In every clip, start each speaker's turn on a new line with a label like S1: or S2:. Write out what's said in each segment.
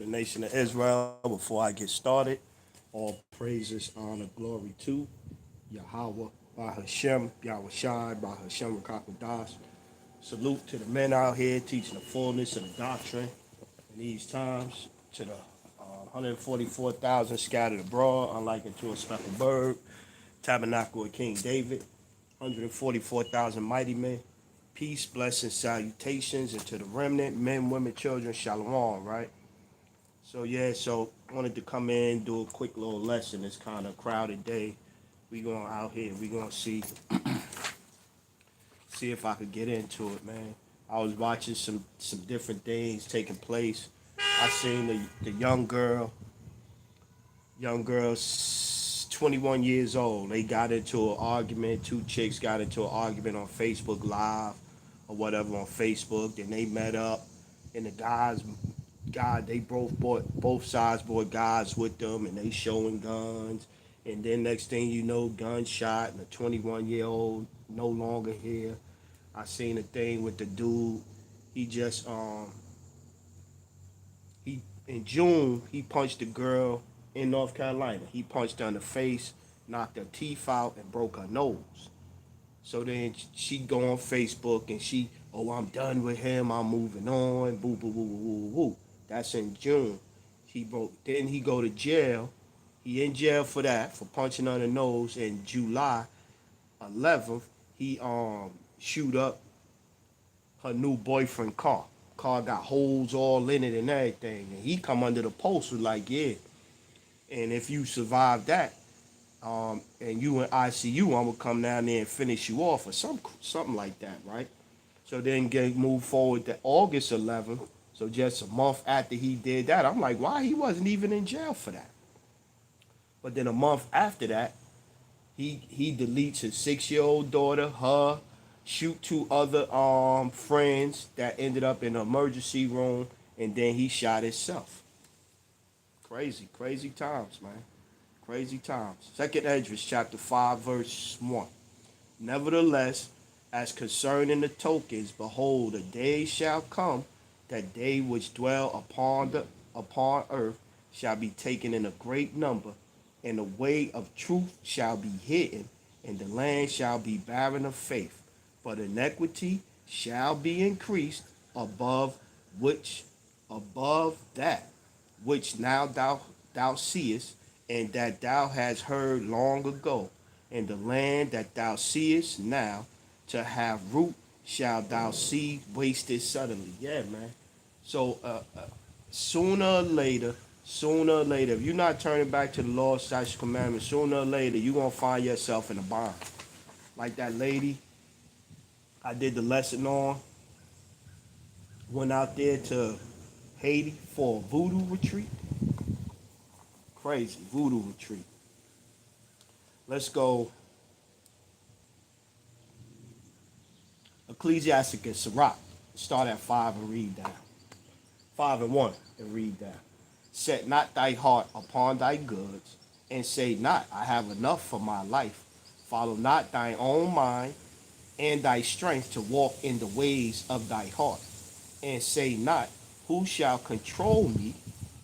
S1: the nation of Israel. Before I get started, all praises, honor, glory to Yahweh, by Hashem, Yahweh Shai, by Hashem Rakakodas. Salute to the men out here teaching the fullness of the doctrine in these times, to the 144,000 scattered abroad, unlike unto a speckled bird, tabernacle of King David, 144,000 mighty men. Peace, blessings, salutations, and to the remnant, men, women, children, shalom, right? So I wanted to come in, do a quick little lesson. It's kind of a crowded day. We going out here. We gonna see if I could get into it, man. I was watching some different things taking place. I seen the young girl, 21 years old. They got into an argument. Two chicks got into an argument on Facebook Live or whatever on Facebook. Then they met up, and the they both sides brought guys with them, and they showing guns. And then next thing you know, gunshot, and a 21-year-old no longer here. I seen a thing with the dude. He just he in June he punched a girl in North Carolina. He punched her in the face, knocked her teeth out, and broke her nose. So then she go on Facebook and oh, I'm done with him. I'm moving on. Boo, boo, boo, boo, boo, boo. That's in June. Then he go to jail. He in jail for that, for punching her in the nose. In July 11th, he shoot up her new boyfriend car. Car got holes all in it and everything. And he come under the post was like, yeah. And if you survive that, and you in ICU, I'm gonna come down there and finish you off or something like that, right? So then get moved forward to August 11th. So just a month after he did that, I'm like, why he wasn't even in jail for that? But then a month after that, he deletes his 6-year-old daughter, her, shoot two other friends that ended up in the emergency room, and then he shot himself. Crazy times, man. Crazy times. Second Esdras chapter 5, verse 1. Nevertheless, as concerning the tokens, behold, a day shall come, that they which dwell upon earth shall be taken in a great number, and the way of truth shall be hidden, and the land shall be barren of faith. But iniquity shall be increased above that which now thou seest, and that thou hast heard long ago, and the land that thou seest now to have root shall thou see wasted suddenly. Yeah, man. So sooner or later, if you're not turning back to the Lord, statutes, commandments, sooner or later, you're going to find yourself in a bind. Like that lady I did the lesson on, went out there to Haiti for a voodoo retreat. Crazy voodoo retreat. Let's go Ecclesiasticus, Sirach. Start at 5 and read down. 5 and 1 and read down. Set not thy heart upon thy goods, and say not, I have enough for my life. Follow not thine own mind and thy strength to walk in the ways of thy heart. And say not, who shall control me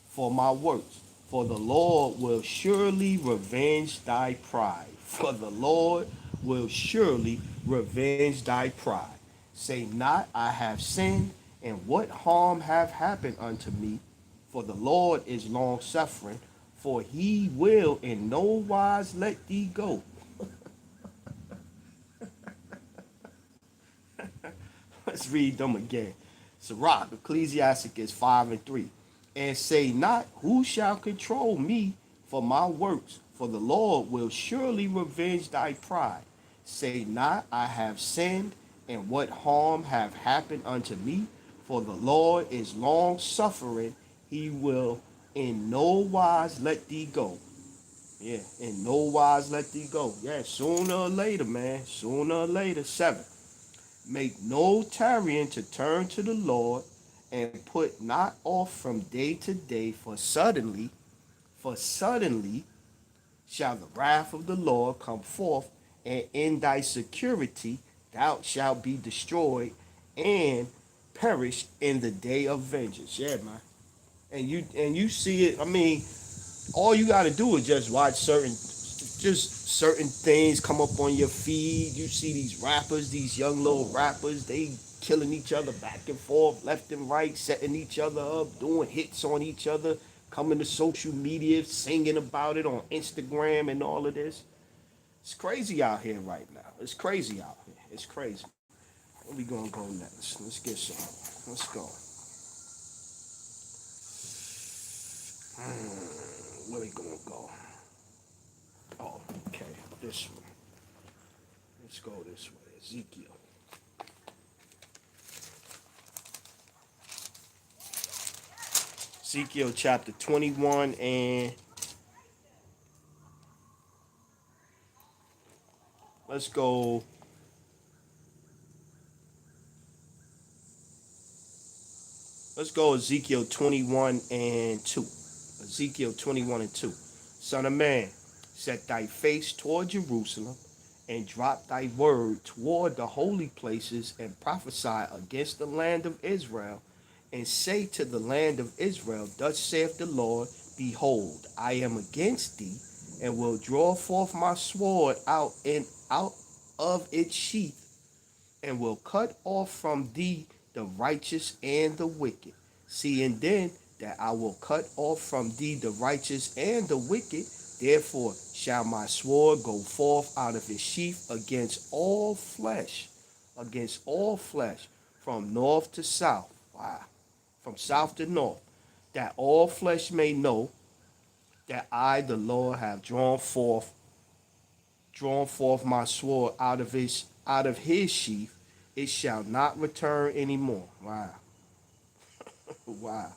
S1: for my works? For the Lord will surely revenge thy pride. For the Lord will surely revenge thy pride. Say not, I have sinned, and what harm have happened unto me? For the Lord is long suffering, for he will in no wise let thee go. Let's read them again. Sirach, Ecclesiasticus 5 and 3. And say not, who shall control me for my works? For the Lord will surely revenge thy pride. Say not, I have sinned, and what harm have happened unto me? For the Lord is long suffering, he will in no wise let thee go. Yeah, in no wise let thee go. Yeah, sooner or later, man. Sooner or later. 7. Make no tarrying to turn to the Lord, and put not off from day to day, for suddenly shall the wrath of the Lord come forth, and in thy security thou shalt be destroyed and perish in the day of vengeance. Yeah, man. and you see it. I mean, all you got to do is just certain things come up on your feed. You see these rappers, these young little rappers, they killing each other back and forth, left and right, setting each other up, doing hits on each other, coming to social media, singing about it on Instagram and all of this. It's crazy out here right now. It's crazy out here. It's crazy. Where we gonna go next? Let's get some. Let's go. Where we gonna go? Oh, okay. This one. Let's go this way. Ezekiel. Ezekiel chapter 21 and let's go. Let's go Ezekiel 21 and 2. Ezekiel 21 and 2. Son of man, set thy face toward Jerusalem and drop thy word toward the holy places and prophesy against the land of Israel and say to the land of Israel, thus saith the Lord, behold, I am against thee and will draw forth my sword out of its sheath and will cut off from thee the righteous and the wicked. Seeing then that I will cut off from thee the righteous and the wicked, therefore shall my sword go forth out of his sheath against all flesh, from north to south. Wow. From south to north, that all flesh may know that I, the Lord, have drawn forth my sword out of his sheath. It shall not return anymore. Wow. Wow.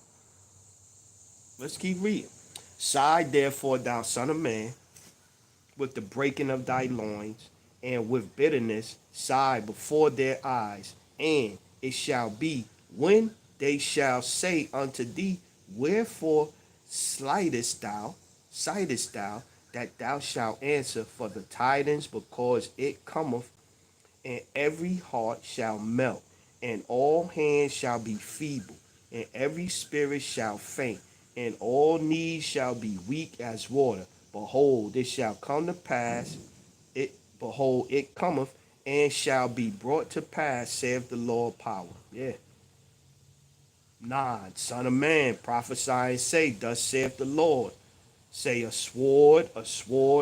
S1: Let's keep reading. Sigh therefore, thou son of man, with the breaking of thy loins, and with bitterness sigh before their eyes. And it shall be when they shall say unto thee, wherefore sightest thou, that thou shalt answer for the tidings, because it cometh, and every heart shall melt, and all hands shall be feeble, and every spirit shall faint, and all knees shall be weak as water. Behold, it shall come to pass, behold, it cometh, and shall be brought to pass, saith the Lord power. Yeah. 9. Son of man, prophesy and say, thus saith the Lord. Say a sword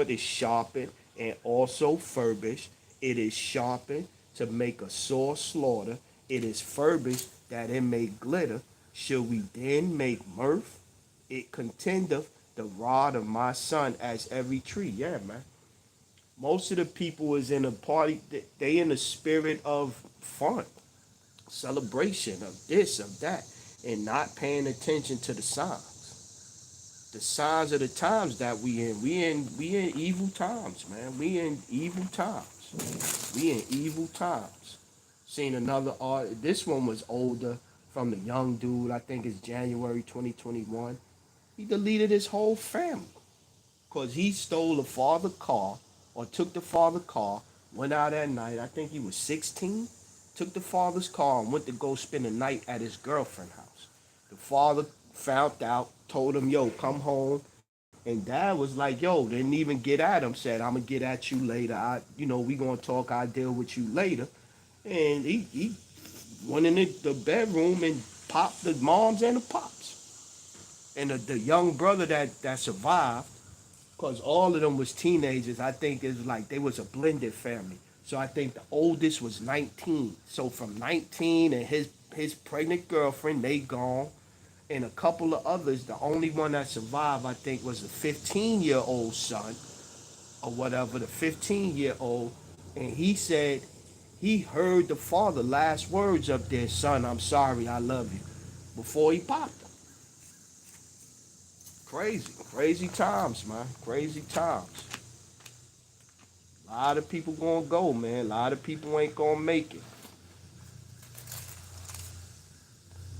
S1: is sharpened and also furbished. It is sharpened to make a sore slaughter. It is furbished that it may glitter. Should we then make mirth? It contendeth the rod of my son as every tree. Yeah, man. Most of the people is in a party. They in the spirit of fun, celebration of this, of that, and not paying attention to the signs. The signs of the times that we in. We in evil times, man. We in evil times. We in evil times. Seen another art. This one was older, from the young dude. I think it's January 2021. He deleted his whole family because he stole the father car or took the father car, went out at night. I think he was 16. Took the father's car and went to go spend the night at his girlfriend's house. The father found out, told him, yo, come home. And dad was like, yo, didn't even get at him, said, I'm gonna get at you later. We gonna talk, I'll deal with you later. And he went in the bedroom and popped the moms and the pops. And the young brother that survived, because all of them was teenagers. I think it's like they was a blended family. So I think the oldest was 19. So from 19 and his pregnant girlfriend, they gone. And a couple of others, the only one that survived, I think, was a 15-year-old son or whatever, the 15-year-old. And he said he heard the father last words of their son, I'm sorry, I love you, before he popped him. Crazy, crazy times, man. Crazy times. A lot of people gonna go, man. A lot of people ain't gonna make it.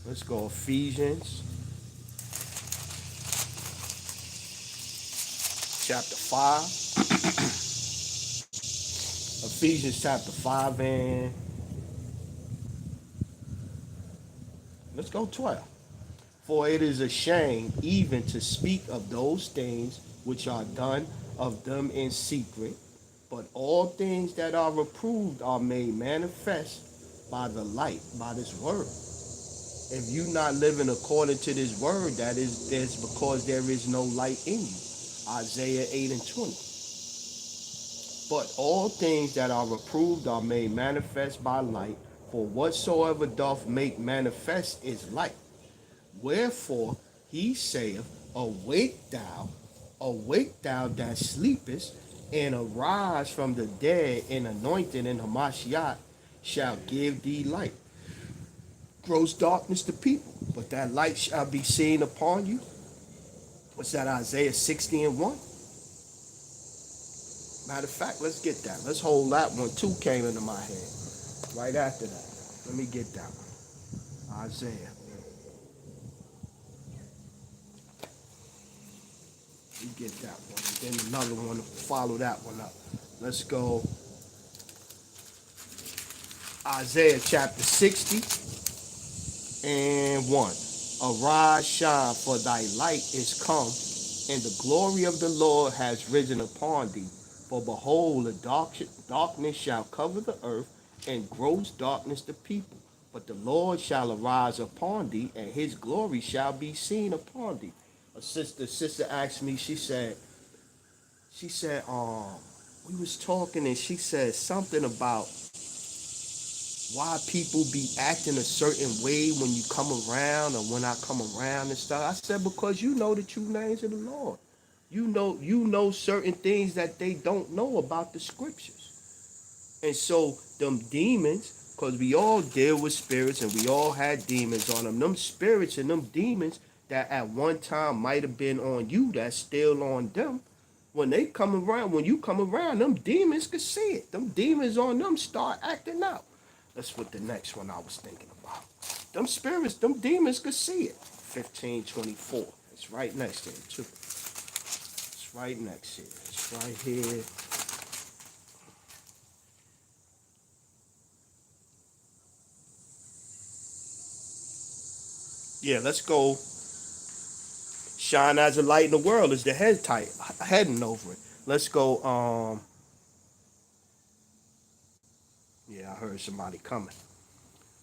S1: Let's go Ephesians chapter 5. Ephesians chapter 5 and let's go 12. For it is a shame even to speak of those things which are done of them in secret. But all things that are reproved are made manifest by the light, by this word. If you not living according to this word, that is that's because there is no light in you. Isaiah 8 and 20. But all things that are reproved are made manifest by light, for whatsoever doth make manifest is light. Wherefore he saith, awake thou that sleepest, and arise from the dead, and anointed in Hamashiach shall give thee light. Grows darkness to people, but that light shall be seen upon you. What's that, Isaiah 60 and 1? Matter of fact, let's get that. Let's hold that one. Two came into my head right after that. Let me get that one. Isaiah. We get that one. Then another one to follow that one up. Let's go. Isaiah chapter 60 and 1. Arise, shine, for thy light is come, and the glory of the Lord has risen upon thee. For behold, the darkness shall cover the earth, and gross darkness the people. But the Lord shall arise upon thee, and his glory shall be seen upon thee. A sister asked me, she said, we was talking and she said something about why people be acting a certain way when you come around or when I come around and stuff. I said, because you know the true names of the Lord. You know certain things that they don't know about the scriptures. And so them demons, because we all deal with spirits and we all had demons on them. Them spirits and them demons that at one time might have been on you, that's still on them. When they come around, when you come around, them demons can see it. Them demons on them start acting out. That's what the next one I was thinking about. Them spirits, them demons could see it. 1524. It's right next to it too. It's right next to it. It's right here. Yeah, let's go. Shine as a light in the world is the heading over it. Let's go. Yeah, I heard somebody coming.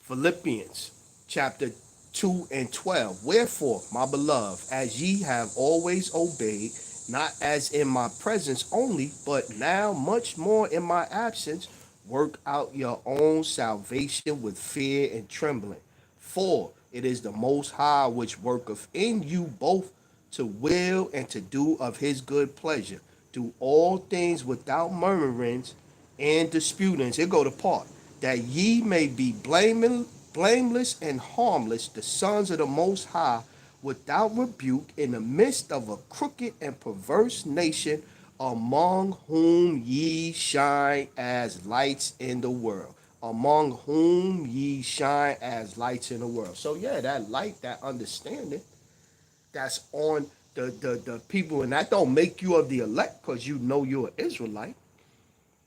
S1: Philippians chapter 2 and 12. Wherefore, my beloved, as ye have always obeyed, not as in my presence only, but now much more in my absence, work out your own salvation with fear and trembling. For it is the Most High which worketh in you both to will and to do of his good pleasure. Do all things without murmurings and disputings. It go to part that ye may be blameless and harmless, the sons of the Most High, without rebuke, in the midst of a crooked and perverse nation, among whom ye shine as lights in the world. Among whom ye shine as lights in the world. So yeah, that light, that understanding, that's on the people, and that don't make you of the elect because you know you're an Israelite.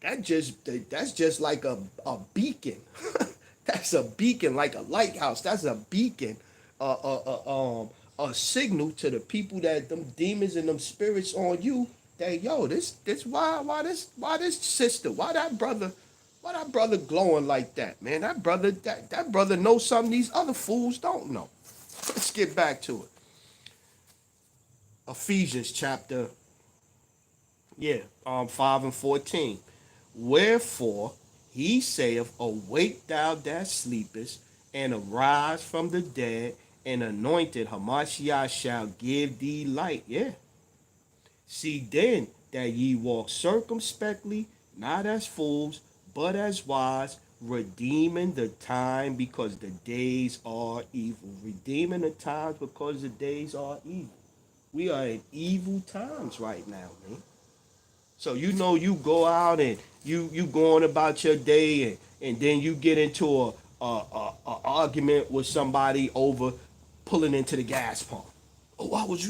S1: That's just like a beacon. That's a beacon, like a lighthouse. That's a beacon, a signal to the people that them demons and them spirits on you. That yo, this why this sister, why that brother glowing like that, man? That brother knows something these other fools don't know. Let's get back to it. Ephesians chapter, yeah, 5 and 14. Wherefore he saith, awake thou that sleepest, and arise from the dead, and anointed Hamashiach shall give thee light. Yeah. See then that ye walk circumspectly, not as fools, but as wise, redeeming the time because the days are evil. Redeeming the times because the days are evil. We are in evil times right now, man. So you know you go out and you going about your day and then you get into a argument with somebody over pulling into the gas pump. Oh, I was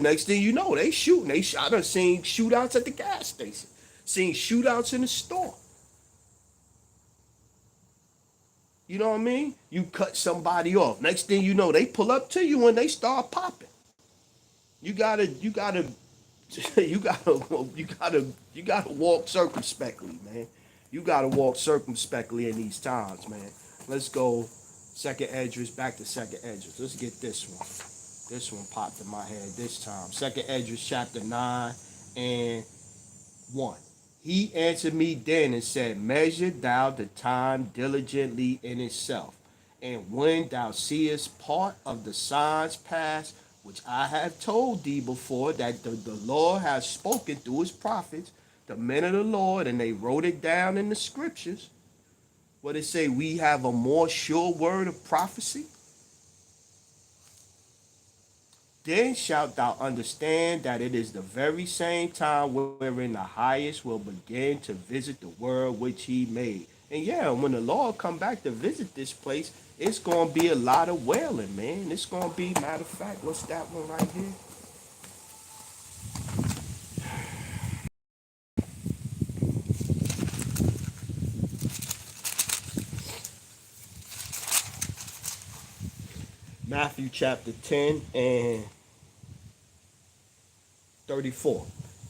S1: next thing you know, they shooting. I done seen shootouts at the gas station, seen shootouts in the store. You know what I mean? You cut somebody off. Next thing you know, they pull up to you and they start popping. You gotta, you gotta, you gotta walk circumspectly, man. You gotta walk circumspectly in these times, man. Let's go, second Esdras, back to second Esdras. Let's get this one. This one popped in my head this time. Second Esdras, chapter 9 and 1. He answered me then and said, measure thou the time diligently in itself. And when thou seest part of the signs pass, which I have told thee before, that the Lord has spoken through his prophets, the men of the Lord, and they wrote it down in the scriptures. What it say? We have a more sure word of prophecy. Then shalt thou understand that it is the very same time wherein the highest will begin to visit the world which he made. And yeah, when the Lord come back to visit this place, it's gonna be a lot of wailing, man. It's gonna be, matter of fact, what's that one right here? Matthew chapter 10 and 34.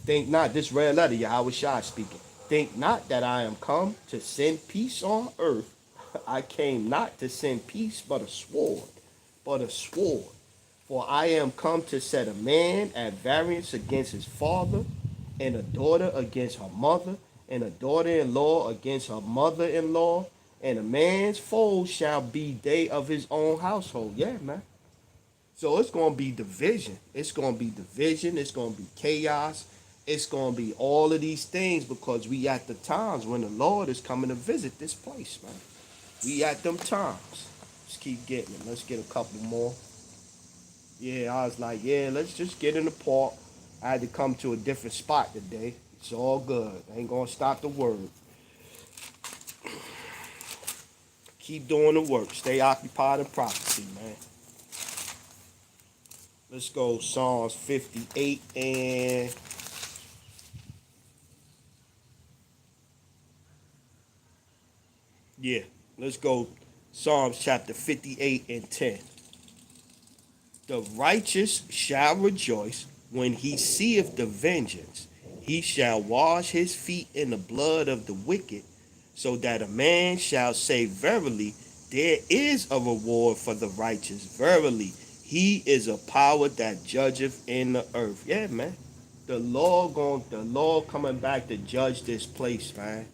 S1: Think not, this red letter, Yahweh Shai speaking. Think not that I am come to send peace on earth. I came not to send peace, but a sword. But a sword. For I am come to set a man at variance against his father, and a daughter against her mother, and a daughter-in-law against her mother-in-law, and a man's foes shall be they of his own household. Yeah, man. So it's gonna be division. It's gonna be division. It's gonna be chaos. It's gonna be all of these things because we at the times when the Lord is coming to visit this place, man. We at them times. Let's keep getting them. Let's get a couple more. Yeah, I was like, yeah, let's just get in the park. I had to come to a different spot today. It's all good. I ain't gonna stop the word. Keep doing the work. Stay occupied in prophecy, man. Let's go Psalms 58 and yeah, let's go Psalms chapter 58 and 10. The righteous shall rejoice when he seeth the vengeance. He shall wash his feet in the blood of the wicked, so that a man shall say, verily, there is a reward for the righteous. Verily, he is a power that judgeth in the earth. Yeah, man. The Lord coming back to judge this place, man.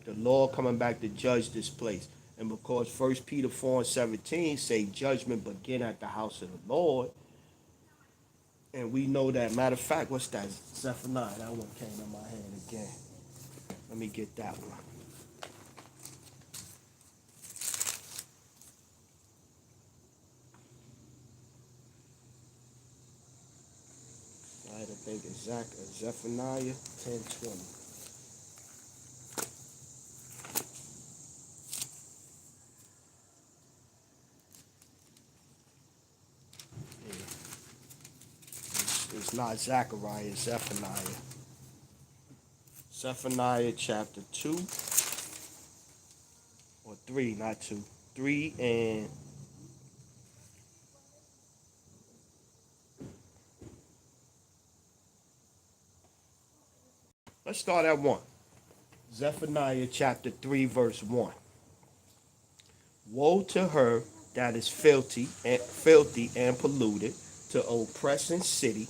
S1: The Lord coming back to judge this place. And because First Peter 4 and 17 say judgment begin at the house of the Lord, and we know that. Matter of fact, what's that? Zephaniah. That one came in my head again. Let me get that one. I had to think exactly. Zephaniah 10:20. Yeah. It's not Zechariah, it's Zephaniah. Zephaniah chapter 2 or 3, not 2. 3 and let's start at 1. Zephaniah chapter 3, verse 1. Woe to her that is filthy and polluted, to oppressing city,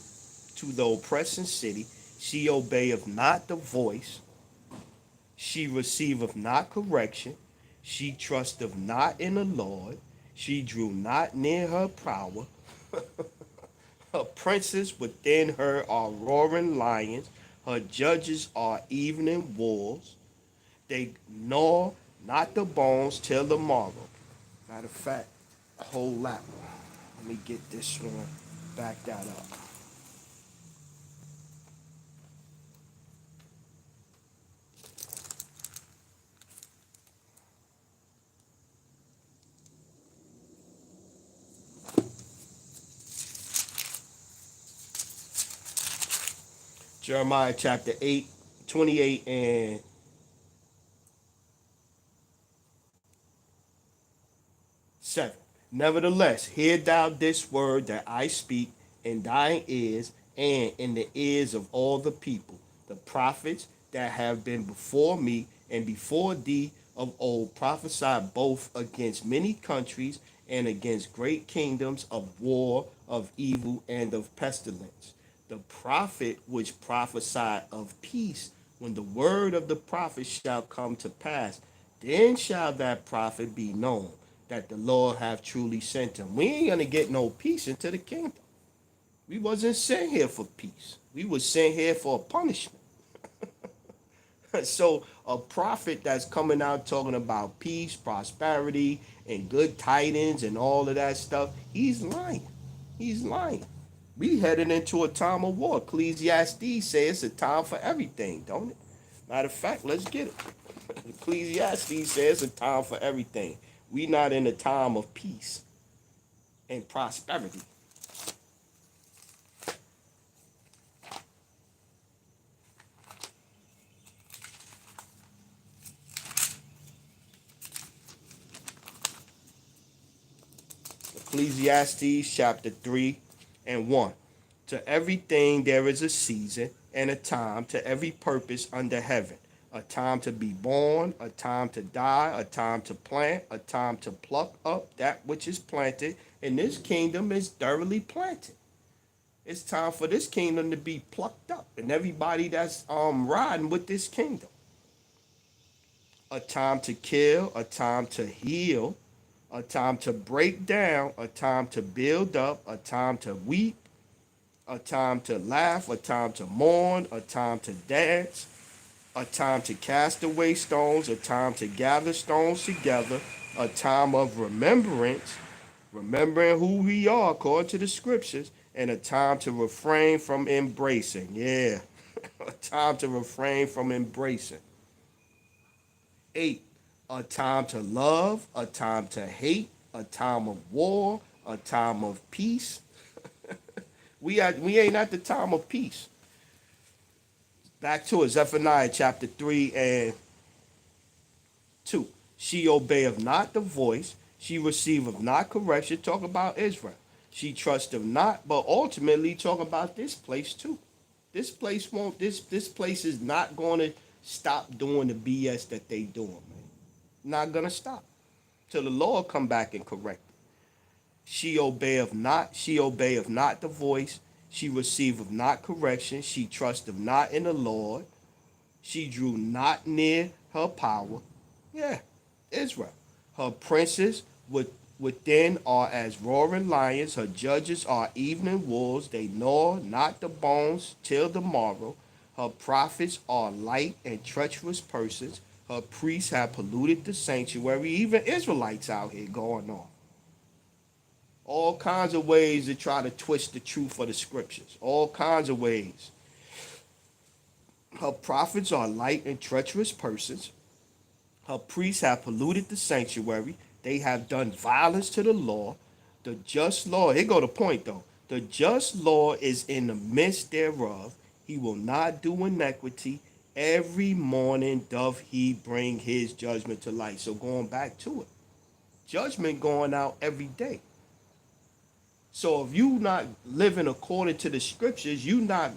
S1: to the oppressing city. She obeyeth not the voice, she receiveth not correction, she trusteth not in the Lord, she drew not near her power. Her princes within her are roaring lions, her judges are evening wolves. They gnaw not the bones till the morrow. Matter of fact, hold that one. Let me get this one. Back that up. Jeremiah chapter 8, 28 and Nevertheless, hear thou this word that I speak in thine ears and in the ears of all the people, the prophets that have been before me and before thee of old prophesied both against many countries and against great kingdoms of war, of evil, and of pestilence. The prophet which prophesied of peace, when the word of the prophet shall come to pass, then shall that prophet be known that the Lord have truly sent him. We ain't gonna get no peace into the kingdom. We wasn't sent here for peace. We was sent here for punishment. So a prophet that's coming out talking about peace, prosperity, and good tidings and all of that stuff, he's lying. He's lying. We headed into a time of war. Ecclesiastes says it's a time for everything, don't it? Matter of fact, let's get it. Ecclesiastes says it's a time for everything. We not in a time of peace and prosperity. Ecclesiastes chapter 3 and 1. To everything there is a season and a time to every purpose under heaven. A time to be born, a time to die, a time to plant, a time to pluck up that which is planted, and this kingdom is thoroughly planted. It's time for this kingdom to be plucked up, and everybody that's riding with this kingdom. A time to kill, a time to heal, a time to break down, a time to build up, a time to weep, a time to laugh, a time to mourn, a time to dance, a time to cast away stones, a time to gather stones together, a time of remembrance, remembering who we are according to the scriptures, and a time to refrain from embracing. Yeah, a time to refrain from embracing. 8. A time to love, a time to hate, a time of war, a time of peace. We ain't at the time of peace. Back to it, Zephaniah chapter 3 and 2. She obeyeth not the voice, she receiveth not correction. Talk about Israel. She trusteth not, but ultimately talk about this place too. This place won't, this place is not going to stop doing the BS that they doing, man. Not gonna stop till the Lord come back and correct it. She obeyeth not the voice, she receiveth not correction, she trusteth not in the Lord, she drew not near her power. Yeah, Israel. Her princes within are as roaring lions, her judges are evening wolves, they gnaw not the bones till the morrow. Her prophets are light and treacherous persons. Her priests have polluted the sanctuary. Even Israelites out here going on. All kinds of ways to try to twist the truth of the scriptures. All kinds of ways. Her prophets are light and treacherous persons. Her priests have polluted the sanctuary. They have done violence to the law. The just law, here go the point though. The just law is in the midst thereof. He will not do iniquity. Every morning doth he bring his judgment to light. So going back to it, judgment going out every day. So if you not living according to the scriptures, you not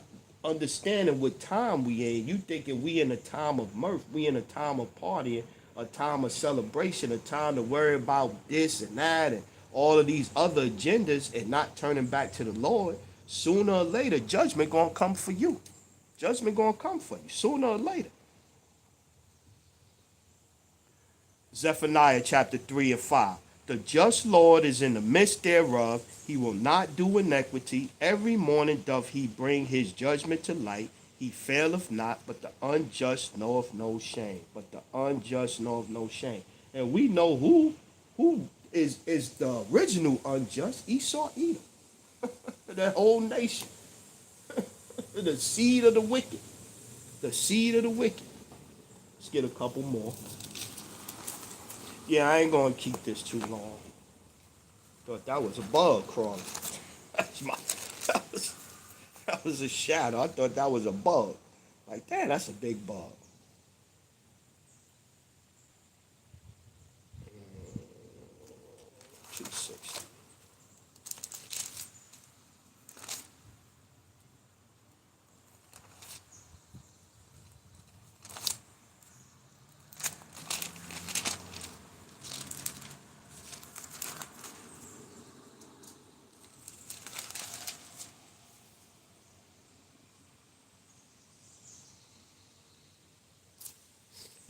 S1: understanding what time we in. You thinking we in a time of mirth, we in a time of partying, a time of celebration, a time to worry about this and that and all of these other agendas and not turning back to the Lord. Sooner or later, judgment gonna come for you. Judgment gonna come for you sooner or later. Zephaniah chapter 3 and 5. The just Lord is in the midst thereof. He will not do iniquity. Every morning doth he bring his judgment to light. He faileth not, but the unjust knoweth no shame. But the unjust knoweth no shame. And we know who is the original unjust. Esau, Edom. That whole nation. The seed of the wicked. The seed of the wicked. Let's get a couple more. Yeah, I ain't gonna keep this too long. Thought that was a bug crawling. That's my, that was a shadow. I thought that was a bug. Like, damn, that's a big bug. 260.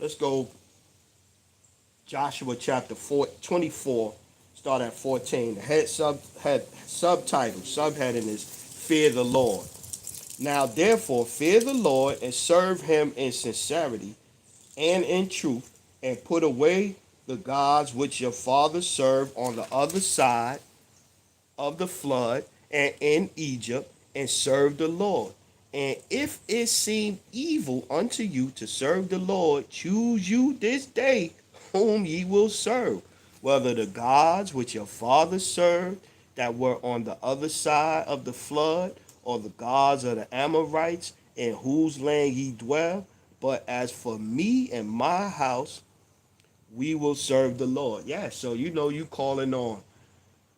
S1: Let's go Joshua chapter 24, start at 14. The head subtitle, subheading is Fear the Lord. Now therefore fear the Lord and serve him in sincerity and in truth, and put away the gods which your fathers served on the other side of the flood and in Egypt, and serve the Lord. And if it seem evil unto you to serve the Lord, choose you this day whom ye will serve, whether the gods which your fathers served that were on the other side of the flood, or the gods of the Amorites in whose land ye dwell. But as for me and my house, we will serve the Lord. Yeah, so you calling on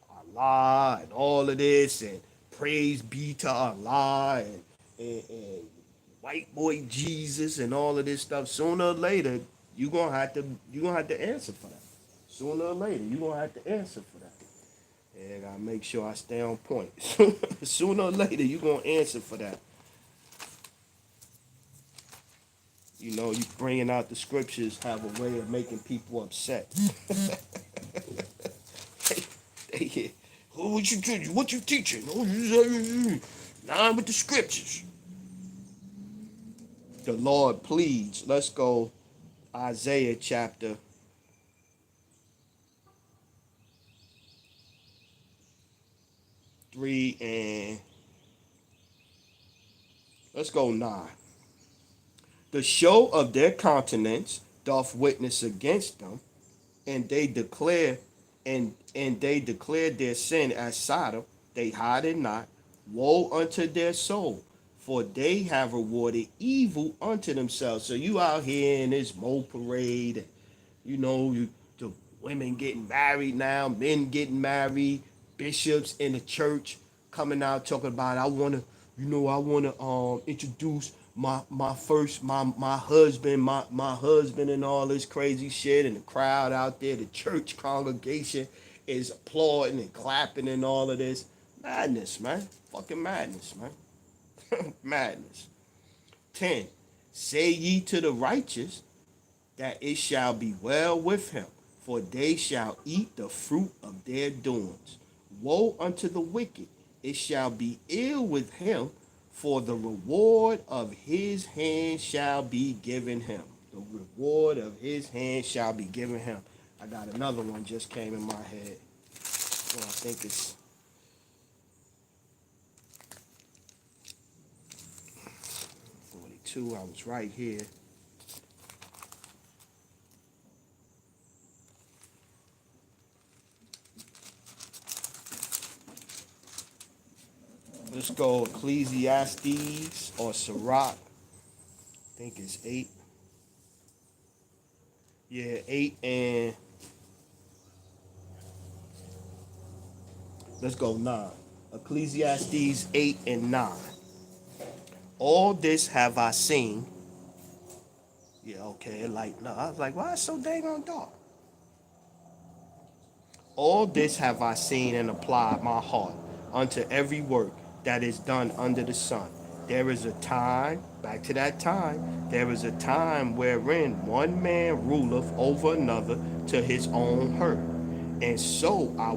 S1: Allah and all of this, and praise be to Allah, and white boy Jesus and all of this stuff. Sooner or later, you gonna have to answer for that. Sooner or later, you gonna have to answer for that. And I gotta make sure I stay on point. Sooner or later, you gonna answer for that. You bringing out the scriptures have a way of making people upset. They, oh, what you teaching? What you teaching? Oh, line with the scriptures. The Lord pleads. Let's go Isaiah chapter 3 and let's go 9. The show of their countenance doth witness against them, and they declare their sin as Sodom, they hide it not. Woe unto their soul, for they have rewarded evil unto themselves. So you out here in this Mo parade, and the women getting married now, men getting married, bishops in the church coming out talking about I wanna introduce my husband, my husband, and all this crazy shit, and the crowd out there, the church congregation is applauding and clapping and all of this. Madness, man. Fucking madness, man. Madness. 10. Say ye to the righteous that it shall be well with him, for they shall eat the fruit of their doings. Woe unto the wicked, it shall be ill with him, for the reward of his hand shall be given him. The reward of his hand shall be given him. I got another one just came in my head. Well, I think it's 42. I was right here. Let's go Ecclesiastes or Sirach. I think it's 8. Yeah, 8 and let's go 9. Ecclesiastes 8 and 9. All this have I seen. Yeah, okay, like, no. I was like, why it's so dang on dark? All this have I seen and applied my heart unto every work that is done under the sun. There is a time, back to that time, there is a time wherein one man ruleth over another to his own hurt. And so I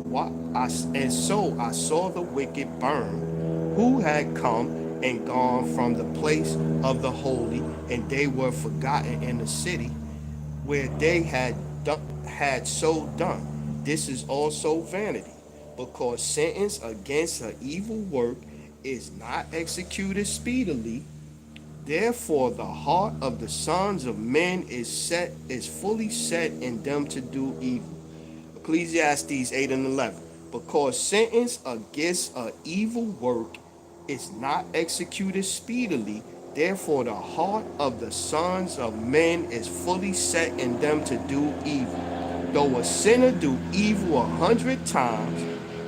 S1: saw the wicked burn, who had come and gone from the place of the holy, and they were forgotten in the city where they had so done. This is also vanity, because sentence against an evil work is not executed speedily. Therefore the heart of the sons of men is fully set in them to do evil. Ecclesiastes 8 and 11. Because sentence against an evil work is not executed speedily, therefore the heart of the sons of men is fully set in them to do evil. Though a sinner do evil 100 times,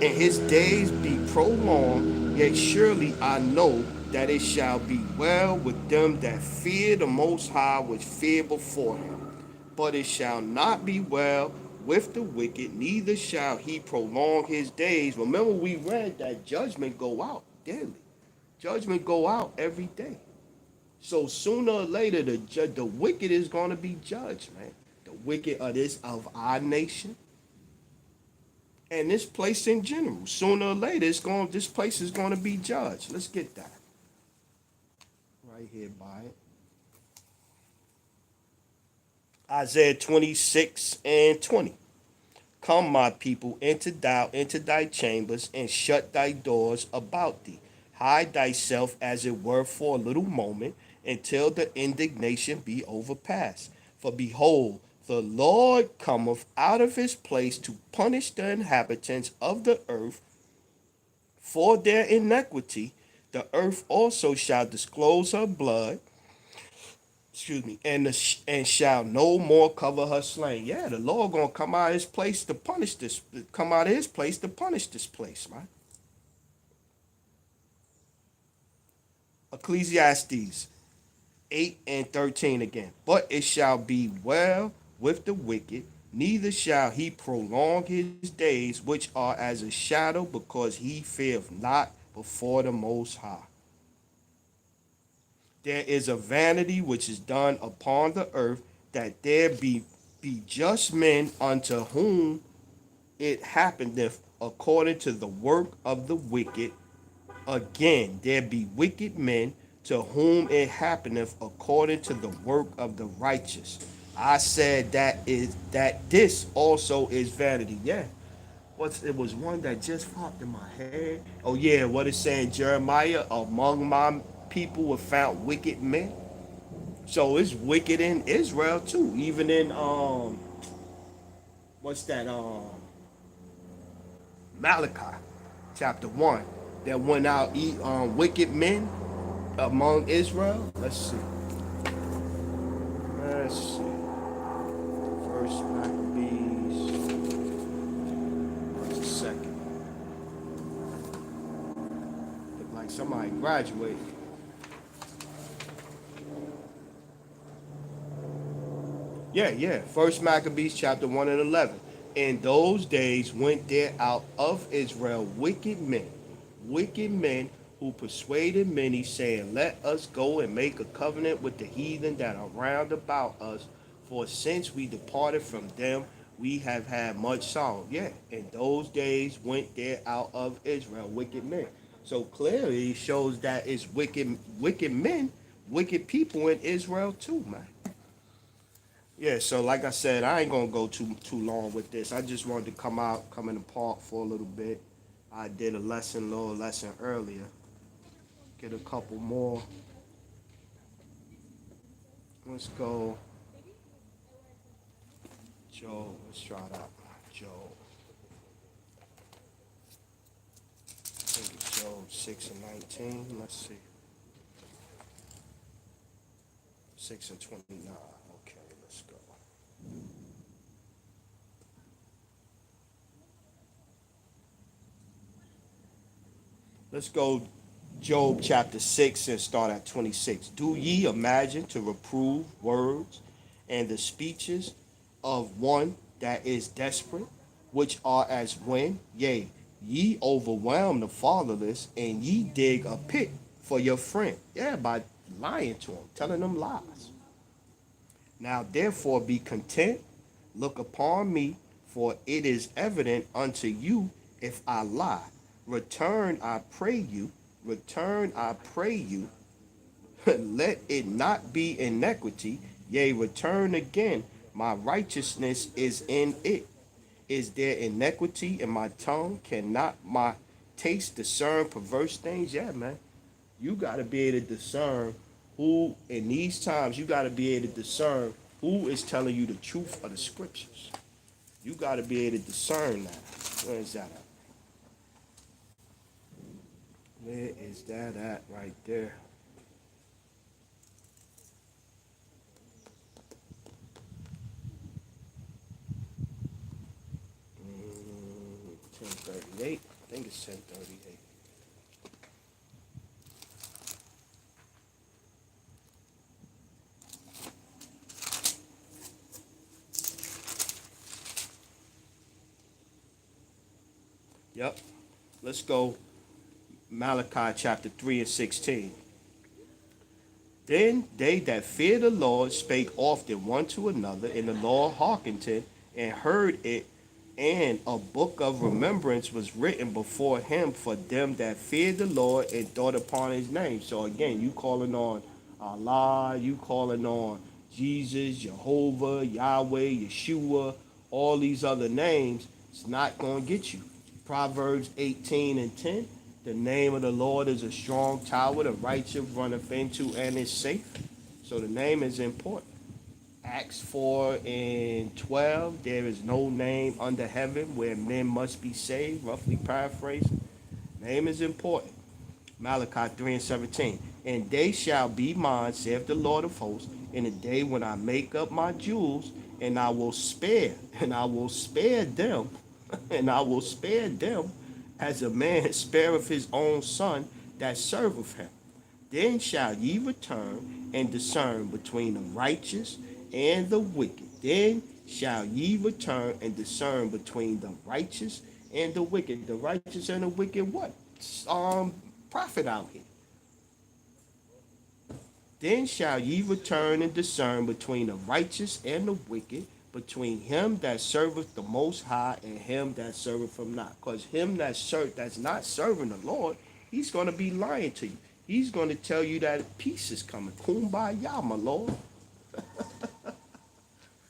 S1: and his days be prolonged, yet surely I know that it shall be well with them that fear the Most High, which fear before him. But it shall not be well with the wicked, neither shall he prolong his days. Remember, we read that judgment go out daily. Judgment go out every day. So sooner or later, the wicked is going to be judged, man. The wicked of our nation and this place in general. Sooner or later, this place is going to be judged. Let's get that right here by it. Isaiah 26 and 20. Come, my people, into thy chambers, and shut thy doors about thee. Hide thyself, as it were, for a little moment, until the indignation be overpast. For behold, the Lord cometh out of his place to punish the inhabitants of the earth for their iniquity. The earth also shall disclose her blood, and shall no more cover her slain. Yeah, the Lord gonna come out of his place to punish this. Come out of his place to punish this place, man. Ecclesiastes 8 and 13 again. But it shall be well with the wicked, neither shall he prolong his days, which are as a shadow, because he feareth not before the Most High. There is a vanity which is done upon the earth, that there be just men unto whom it happeneth according to the work of the wicked. Again, there be wicked men to whom it happeneth according to the work of the righteous. I said that this also is vanity. Yeah. It was one that just popped in my head. Oh yeah, what it's saying, Jeremiah, among my people were found wicked men. So it's wicked in Israel too. Even in what's that Malachi chapter 1, that went out eat wicked men among Israel. Let's see. First Maccabees. What's the second? Look like somebody graduated. Yeah. First Maccabees chapter 1 and 11. In those days went there out of Israel wicked men who persuaded many, saying, Let us go and make a covenant with the heathen that are round about us. For since we departed from them, we have had much sorrow. Yeah, in those days went there out of Israel wicked men. So clearly it shows that it's wicked men, wicked people in Israel too, man. Yeah, so like I said, I ain't gonna go too long with this. I just wanted to come in the park for a little bit. I did a little lesson earlier. Get a couple more. Let's go. Joe, let's try that. Joe. I think it's Joe 6 and 19. Let's see. 6 and 29. Okay, let's go. Let's go Job chapter 6 and start at 26. Do ye imagine to reprove words and the speeches of one that is desperate, which are as wind? Yea, ye overwhelm the fatherless, and ye dig a pit for your friend. Yeah, by lying to him, telling them lies. Now therefore be content, look upon me, for it is evident unto you if I lie. Return, I pray you, return, I pray you, let it not be iniquity, yea, return again, my righteousness is in it. Is there iniquity in my tongue? Cannot my taste discern perverse things? Yeah, man. You got to be able to discern who, in these times, you got to be able to discern who is telling you the truth of the scriptures. You got to be able to discern that. Where is that at? Where is that at right there? Mm, 1038. I think it's 1038. Yep. Let's go Malachi chapter 3 and 16. Then they that feared the Lord spake often one to another, and the Lord hearkened and heard it, and a book of remembrance was written before him for them that feared the Lord and thought upon his name. So again, you calling on Allah, you calling on Jesus, Jehovah, Yahweh, Yeshua, all these other names, it's not going to get you. Proverbs 18 and 10. The name of the Lord is a strong tower. The righteous runneth into and is safe. So the name is important. Acts 4 and 12. There is no name under heaven where men must be saved. Roughly paraphrasing. Name is important. Malachi 3 and 17. And they shall be mine, saith the Lord of hosts, in the day when I make up my jewels, and I will spare, and I will spare them, and I will spare them as a man spareth his own son that serveth him. Then shall ye return and discern between the righteous and the wicked. Then shall ye return and discern between the righteous and the wicked. The righteous and the wicked, what? Prophet out here. Then shall ye return and discern between the righteous and the wicked, between him that serveth the Most High and him that serveth him not. Because him that's not serving the Lord, he's going to be lying to you. He's going to tell you that peace is coming. Kumbaya, my Lord.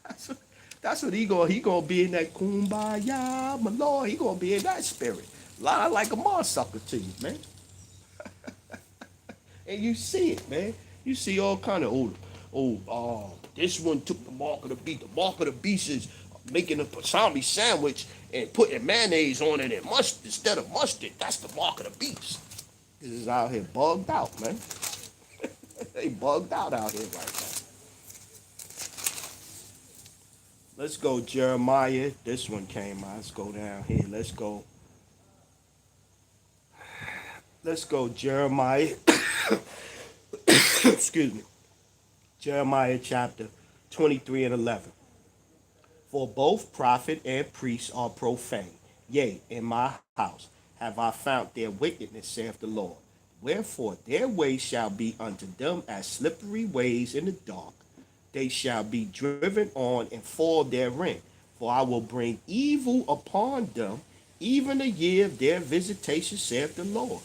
S1: That's what, that's what he gonna be in that kumbaya, my Lord. He gonna be in that spirit. Lying like a motherfucker to you, man. And you see it, man. You see all kind of this one took the mark of the beast. The mark of the beast is making a pastrami sandwich and putting mayonnaise on it and mustard instead of mustard. That's the mark of the beast. This is out here bugged out, man. They bugged out here right now. Let's go Jeremiah. This one came out. Let's go down here. Let's go. Let's go Jeremiah. Excuse me. Jeremiah chapter 23 and 11. For both prophet and priest are profane. Yea, in my house have I found their wickedness, saith the Lord. Wherefore their way shall be unto them as slippery ways in the dark. They shall be driven on and fall therein. For I will bring evil upon them, even the year of their visitation, saith the Lord.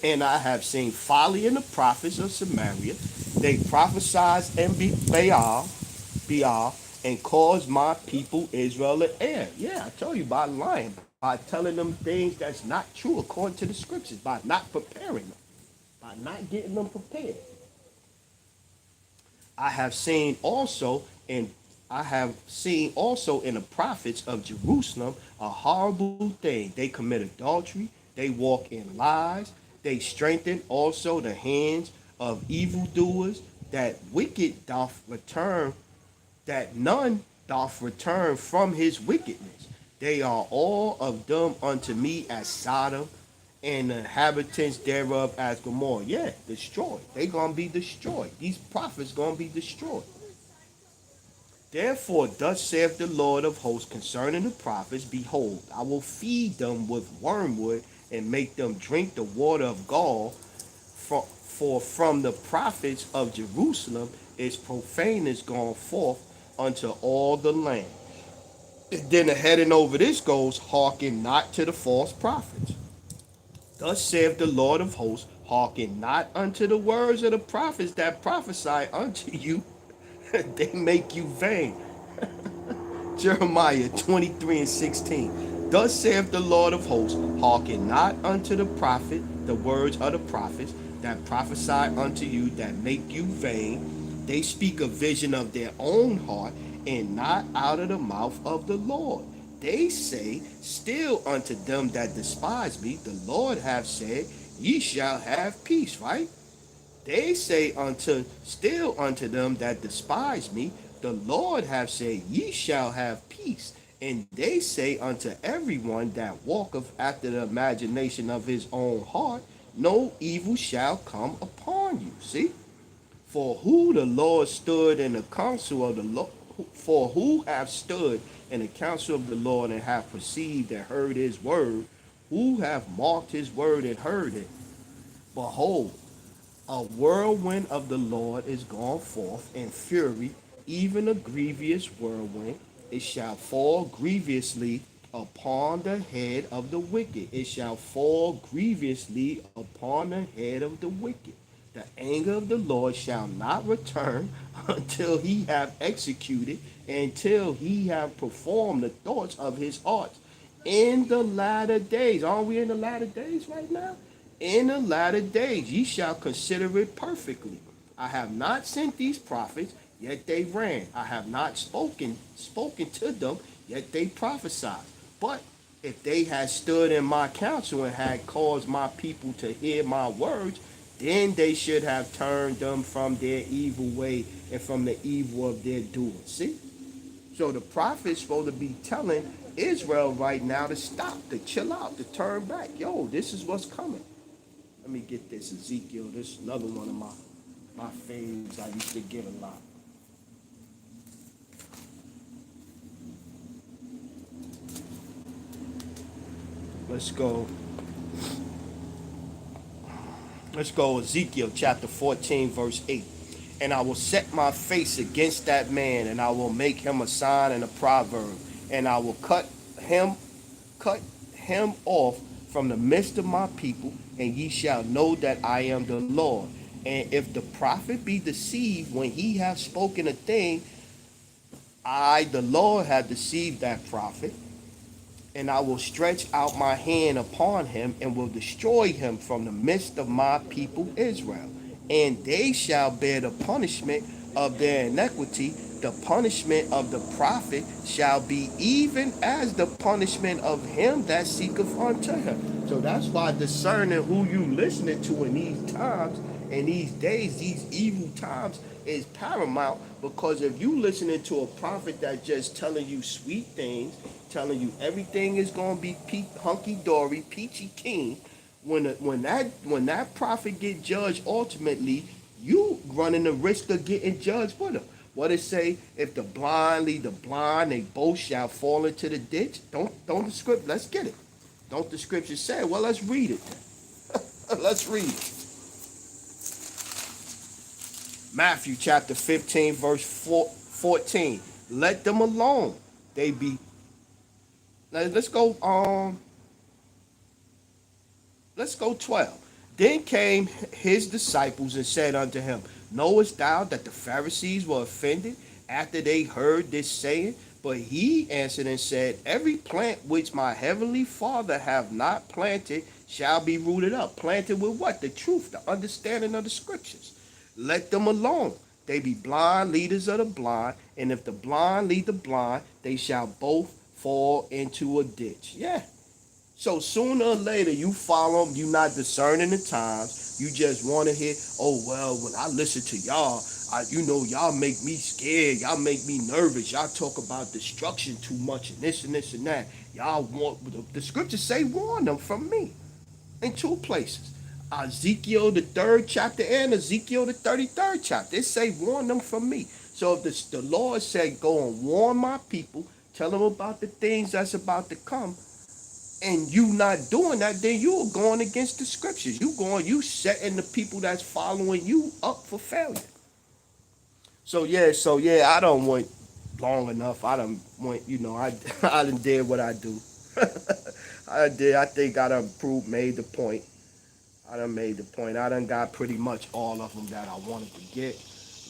S1: And I have seen folly in the prophets of Samaria. They prophesied and be Baal, and caused my people Israel to err. Yeah, I told you by lying, by telling them things that's not true according to the scriptures, by not preparing them, by not getting them prepared. I have seen also in I have seen also in the prophets of Jerusalem a horrible thing. They commit adultery, they walk in lies, they strengthen also the hands of evildoers, that wicked doth return, that none doth return from his wickedness. They are all of them unto me as Sodom, and the inhabitants thereof as Gomorrah. Yeah, destroyed. They gonna be destroyed. These prophets gonna be destroyed. Therefore, thus saith the Lord of hosts concerning the prophets, behold, I will feed them with wormwood and make them drink the water of gall. For from the prophets of Jerusalem its profane is gone forth unto all the land. And then heading over this goes, hearken not to the false prophets. Thus saith the Lord of hosts, hearken not unto the words of the prophets that prophesy unto you, they make you vain. Jeremiah 23 and 16. Thus saith the Lord of hosts, hearken not unto the prophet, the words of the prophets that prophesy unto you, that make you vain. They speak a vision of their own heart, and not out of the mouth of the Lord. They say still unto them that despise me, the Lord hath said, ye shall have peace, right? They say unto them that despise me, the Lord hath said, ye shall have peace. And they say unto everyone that walketh after the imagination of his own heart, no evil shall come upon you. See? For who the Lord stood in the counsel of the Lord, for who have stood in the counsel of the Lord and have perceived and heard his word, who have marked his word and heard it? Behold, A whirlwind of the Lord is gone forth in fury, even a grievous whirlwind. It shall fall grievously upon the head of the wicked. It shall fall grievously upon the head of the wicked. The anger of the Lord shall not return until he have executed, until he have performed the thoughts of his heart. In the latter days, aren't we in the latter days right now? In the latter days, ye shall consider it perfectly. I have not sent these prophets, yet they ran. I have not spoken to them, yet they prophesied. But if they had stood in my counsel and had caused my people to hear my words, then they should have turned them from their evil way and from the evil of their doing. See? So the prophet's supposed to be telling Israel right now to stop, to chill out, to turn back. Yo, this is what's coming. Let me get this Ezekiel. This is another one of my faves I used to get a lot. Let's go. Let's go Ezekiel chapter 14, verse 8. And I will set my face against that man, and I will make him a sign and a proverb, and I will cut him off from the midst of my people, and ye shall know that I am the Lord. And if the prophet be deceived when he hath spoken a thing, I, the Lord, have deceived that prophet, and I will stretch out my hand upon him and will destroy him from the midst of my people Israel. And they shall bear the punishment of their iniquity. The punishment of the prophet shall be even as the punishment of him that seeketh unto him. So that's why discerning who you listening to in these times, in these days, these evil times, is paramount. Because if you listening to a prophet that's just telling you sweet things, telling you everything is gonna be hunky dory, peachy keen, when that prophet get judged ultimately, you running the risk of getting judged with him. What it say? If the blind lead the blind, they both shall fall into the ditch. Don't the script. Let's get it. Don't the scripture say? Well, let's read it. Let's read it. Matthew chapter 15, verse 14. Let them alone. They be. Let's go. Let's go 12. Then came his disciples and said unto him, Knowest thou that the Pharisees were offended after they heard this saying? But he answered and said, Every plant which my heavenly Father have not planted shall be rooted up. Planted with what? The truth, the understanding of the scriptures. Let them alone. They be blind leaders of the blind, and if the blind lead the blind, they shall both fall into a ditch. Yeah. So sooner or later, you follow them. You not discerning the times. You just want to hear, oh, well, when I listen to y'all, y'all make me scared. Y'all make me nervous. Y'all talk about destruction too much and this and that. Y'all want, the scriptures say, warn them from me in two places. Ezekiel, the 3rd chapter, and Ezekiel, the 33rd chapter. It say, warn them from me. So if the Lord said, go and warn my people, tell them about the things that's about to come, and you not doing that, then you're going against the scriptures. You setting the people that's following you up for failure. So yeah, I don't want long enough. I don't want, I done did what I do. I did. I think I done made the point. I done made the point. I done got pretty much all of them that I wanted to get.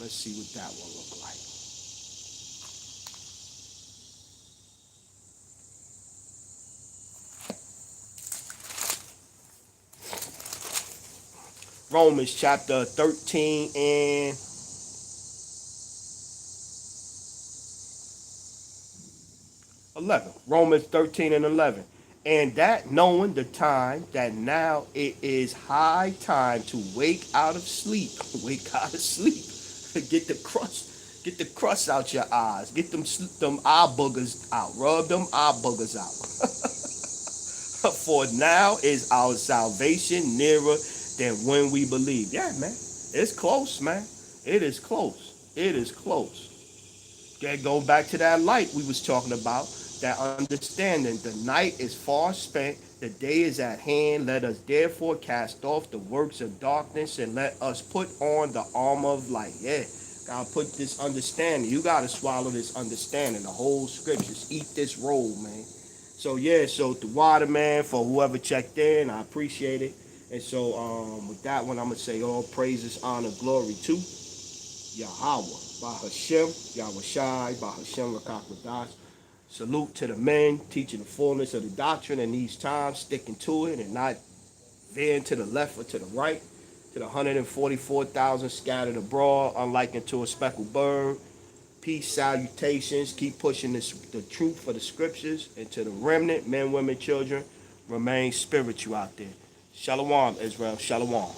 S1: Let's see what that one look like. Romans chapter 13 and 11. Romans 13 and 11. And that knowing the time, that now it is high time to wake out of sleep. Wake out of sleep. Get the crust. Get the crust out your eyes. Get them eye boogers out. Rub them eye boogers out. For now is our salvation nearer than when we believe. Yeah, man. It's close, man. It is close. It is close. Okay, going back to that light we was talking about, that understanding. The night is far spent, The day is at hand. Let us therefore cast off the works of darkness and let us put on the armor of light. Yeah. Gotta put this understanding. You gotta swallow this understanding. The whole scriptures. Eat this roll, man. So yeah, so the water, man, for whoever checked in, I appreciate it. And so with that one, I'm gonna say all praises, honor, glory to Yahweh, by Hashem, Yahweh Shai, by Hashem Rakakwadash. Salute to the men teaching the fullness of the doctrine in these times, sticking to it and not veering to the left or to the right. To the 144,000 scattered abroad, unlike unto a speckled bird. Peace, salutations. Keep pushing the truth for the scriptures. And to the remnant, men, women, children, remain spiritual out there. Shalom, Israel. Shalom.